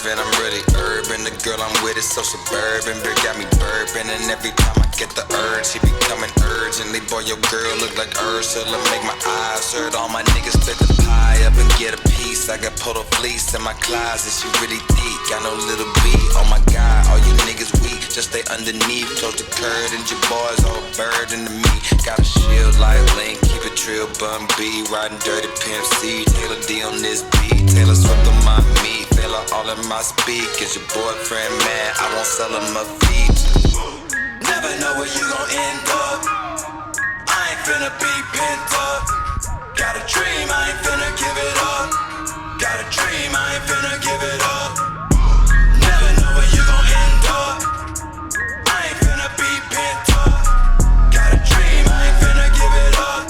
swerving, I'm really urban. The girl I'm with is so suburban, bitch got me burping. And every time I get the urge, she be coming urgently. Boy, your girl look like Ursula, make my eyes hurt. All my niggas split the pie up and get a piece. I got Poto fleece in my closet, she really deep. Got no little beat, oh my God, all you niggas weak. Just stay underneath, close the curd and your boys all burden to me. Got a shield like Link, keep it trill, bum B. Riding dirty Pimp C, Taylor D on this beat. Taylor Swift on my meat, Taylor all in my speak. Is your boyfriend mad? I won't sell him a feet. Never know where you gon' end up. I ain't finna be pent up. Got a dream, I ain't finna give it up. Got a dream, I ain't finna give it up. Never know where you gon' end up. I ain't finna be pent up. Got a dream, I ain't finna give it up.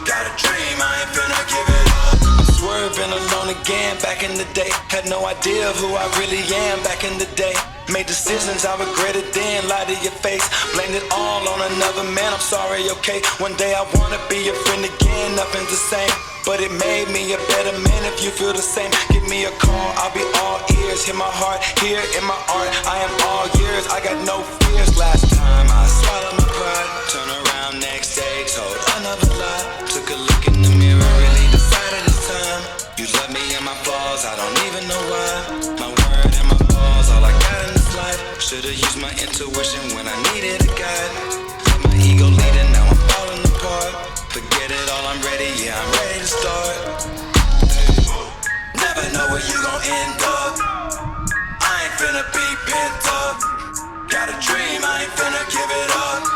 Got a dream, I ain't finna give it up. I'm swerving alone again back in the day. Had no idea of who I really am back in the day. Made decisions I regretted then, lie to your face. Blamed it all on another man, I'm sorry, okay. One day I wanna be your friend again, nothing's the same. But it made me a better man if you feel the same. Give me a call, I'll be all ears. Hear my heart, here in my art. I am all yours, I got no fears. Last time I swallowed my pride. Turn around next day, told another lie. Took a look in the mirror, really decided it's time. You love me and my flaws, I don't even know why. My word and my balls, all I got in this life. Should've used my intuition when I needed a guide. Let my ego leading, now I'm falling apart. Forget it all, I'm ready, yeah, I'm ready to start. Never know where you gon' end up. I ain't finna be pent up. Got a dream, I ain't finna give it up.